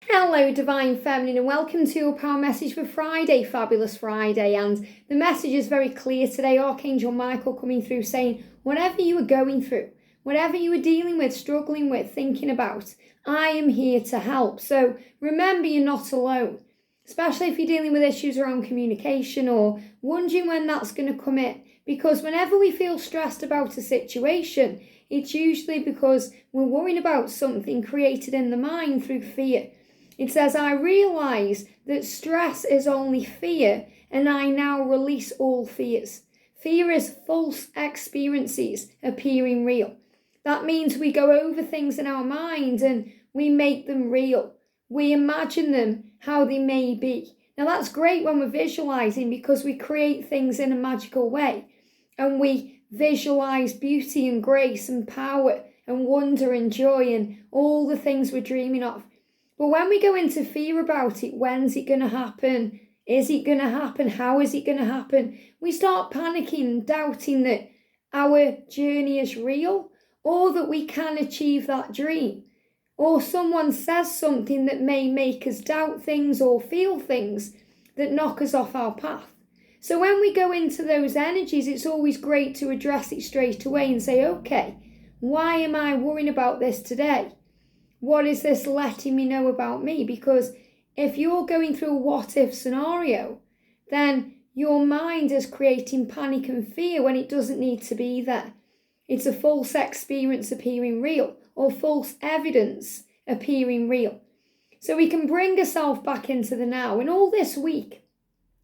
Hello, Divine Feminine, and welcome to your power message for Friday, Fabulous Friday. And the message is very clear today. Archangel Michael coming through saying, whatever you are going through, whatever you are dealing with, struggling with, thinking about, I am here to help. So remember, you're not alone, especially if you're dealing with issues around communication or wondering when that's going to come in. Because whenever we feel stressed about a situation, it's usually because we're worrying about something created in the mind through fear. It says, I realise that stress is only fear, and I now release all fears. Fear is false experiences appearing real. That means we go over things in our mind and we make them real. We imagine them how they may be. Now that's great when we're visualising, because we create things in a magical way and we visualise beauty and grace and power and wonder and joy and all the things we're dreaming of. But when we go into fear about it, when's it going to happen? Is it going to happen? How is it going to happen? We start panicking and doubting that our journey is real, or that we can achieve that dream. Or someone says something that may make us doubt things or feel things that knock us off our path. So when we go into those energies, it's always great to address it straight away and say, okay, why am I worrying about this today? What is this letting me know about me? Because if you're going through a what-if scenario, then your mind is creating panic and fear when it doesn't need to be there. It's a false experience appearing real, or false evidence appearing real. So we can bring ourselves back into the now. And all this week,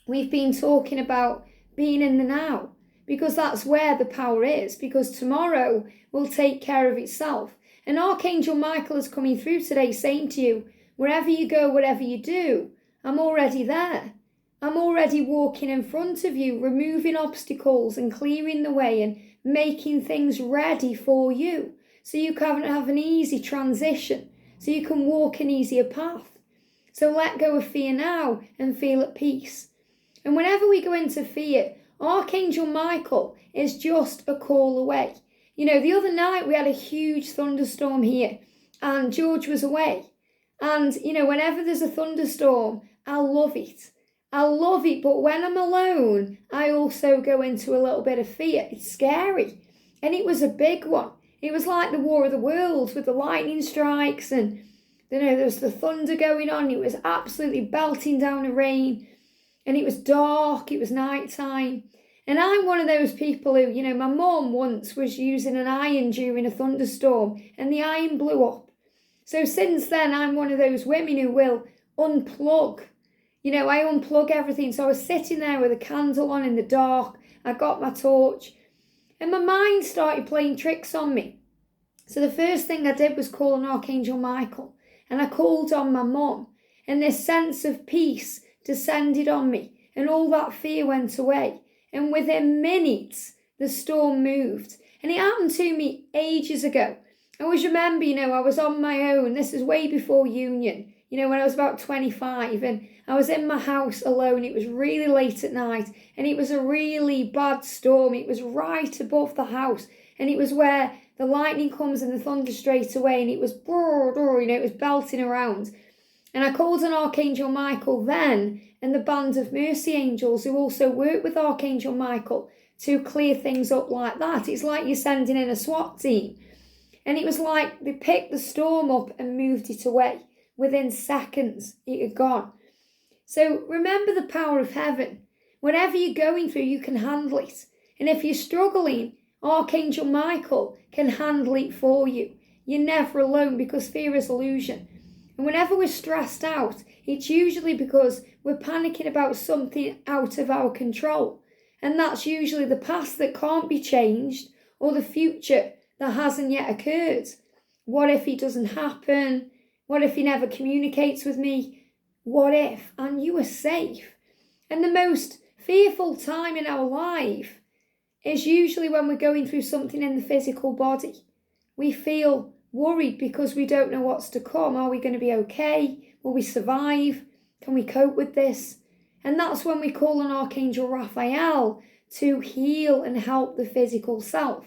we've been talking about being in the now, because that's where the power is, because tomorrow will take care of itself. And Archangel Michael is coming through today saying to you, wherever you go, whatever you do, I'm already there. I'm already walking in front of you, removing obstacles and clearing the way and making things ready for you. So you can have an easy transition, so you can walk an easier path. So let go of fear now and feel at peace. And whenever we go into fear, Archangel Michael is just a call away. You know, the other night we had a huge thunderstorm here and George was away. And, you know, whenever there's a thunderstorm, I love it. I love it. But when I'm alone, I also go into a little bit of fear. It's scary. And it was a big one. It was like the War of the Worlds with the lightning strikes and, you know, there was the thunder going on. It was absolutely belting down the rain. And it was dark. It was nighttime. And I'm one of those people who, you know, my mum once was using an iron during a thunderstorm and the iron blew up. So since then, I'm one of those women who will unplug. You know, I unplug everything. So I was sitting there with a candle on in the dark. I got my torch and my mind started playing tricks on me. So the first thing I did was call on Archangel Michael, and I called on my mum, and this sense of peace descended on me and all that fear went away. And within minutes, the storm moved. And it happened to me ages ago. I always remember, you know, I was on my own. This is way before union, you know, when I was about 25. And I was in my house alone. It was really late at night. And it was a really bad storm. It was right above the house. And it was where the lightning comes and the thunder straight away. And it was, you know, it was belting around. And I called on Archangel Michael then, and the band of mercy angels who also work with Archangel Michael to clear things up like that. It's like you're sending in a SWAT team. And it was like they picked the storm up and moved it away. Within seconds, it had gone. So remember the power of heaven. Whatever you're going through, you can handle it. And if you're struggling, Archangel Michael can handle it for you. You're never alone, because fear is illusion. And whenever we're stressed out, it's usually because we're panicking about something out of our control. And that's usually the past that can't be changed, or the future that hasn't yet occurred. What if it doesn't happen? What if he never communicates with me? What if? And you are safe. And the most fearful time in our life is usually when we're going through something in the physical body. We feel worried because we don't know what's to come. Are we going to be okay? Will we survive? Can we cope with this? And that's when we call on Archangel Raphael to heal and help the physical self.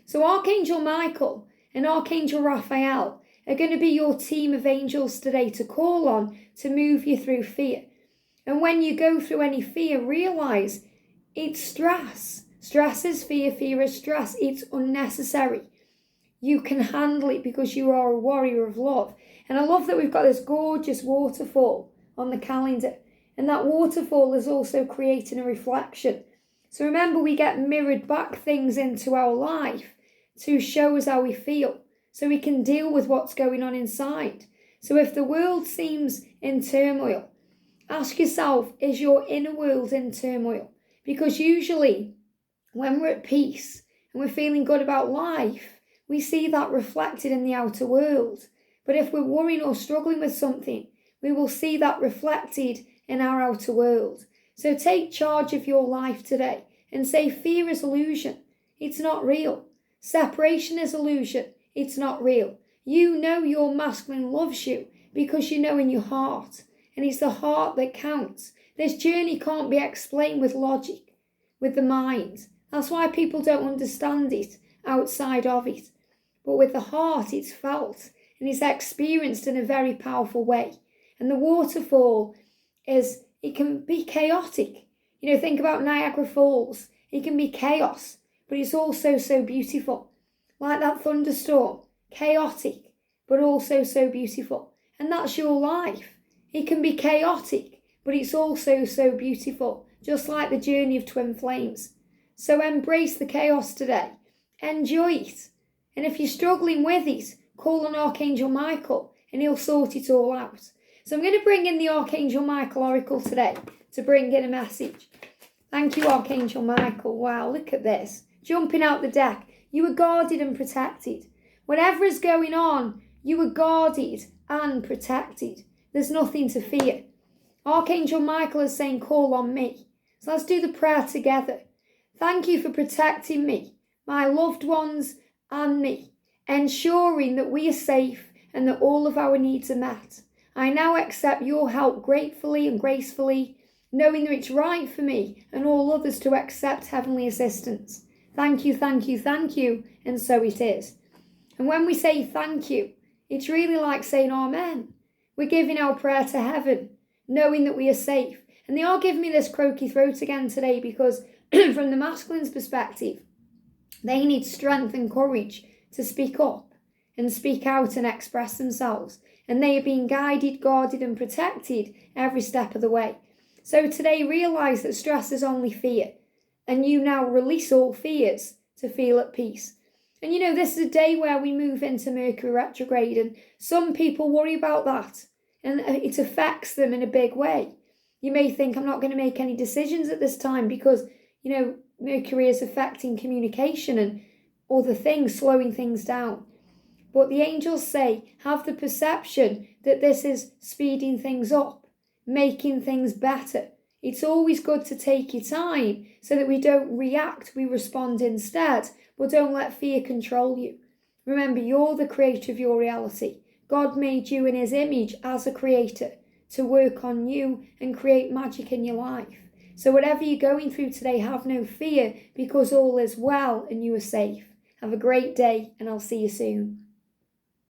So Archangel Michael and Archangel Raphael, are going to be your team of angels today to call on to move you through fear. And when you go through any fear, realize it's stress. Stress is fear, fear is stress. It's unnecessary. You can handle it because you are a warrior of love. And I love that we've got this gorgeous waterfall on the calendar. And that waterfall is also creating a reflection. So remember, we get mirrored back things into our life to show us how we feel, so we can deal with what's going on inside. So if the world seems in turmoil, ask yourself, is your inner world in turmoil? Because usually when we're at peace and we're feeling good about life, we see that reflected in the outer world. But if we're worrying or struggling with something, we will see that reflected in our outer world. So take charge of your life today and say fear is illusion. It's not real. Separation is illusion. It's not real. You know your masculine loves you because you know in your heart. And it's the heart that counts. This journey can't be explained with logic, with the mind. That's why people don't understand it outside of it. But with the heart, it's felt and it's experienced in a very powerful way. And the waterfall it can be chaotic. Think about Niagara Falls. It can be chaos, but it's also so beautiful. Like that thunderstorm, chaotic, but also so beautiful. And that's your life. It can be chaotic, but it's also so beautiful, just like the journey of twin flames. So embrace the chaos today. Enjoy it. And if you're struggling with it, call on Archangel Michael and he'll sort it all out. So I'm going to bring in the Archangel Michael Oracle today to bring in a message. Thank you, Archangel Michael. Wow, look at this. Jumping out the deck. You are guarded and protected. Whatever is going on, you are guarded and protected. There's nothing to fear. Archangel Michael is saying, call on me. So let's do the prayer together. Thank you for protecting me, my loved ones and me, ensuring that we are safe and that all of our needs are met. I now accept your help gratefully and gracefully, knowing that it's right for me and all others to accept heavenly assistance. Thank you, thank you, thank you, and so it is. And when we say thank you, it's really like saying amen. We're giving our prayer to heaven, knowing that we are safe. And they are giving me this croaky throat again today because from the masculine's perspective, they need strength and courage to speak up and speak out and express themselves. And they are being guided, guarded and protected every step of the way. So today realise that stress is only fear. And you now release all fears to feel at peace. And this is a day where we move into Mercury retrograde. And some people worry about that. And it affects them in a big way. You may think, I'm not going to make any decisions at this time because, Mercury is affecting communication and other things, slowing things down. But the angels say, have the perception that this is speeding things up, making things better. It's always good to take your time so that we don't react, we respond instead, but don't let fear control you. Remember, you're the creator of your reality. God made you in his image as a creator to work on you and create magic in your life. So whatever you're going through today, have no fear because all is well and you are safe. Have a great day and I'll see you soon.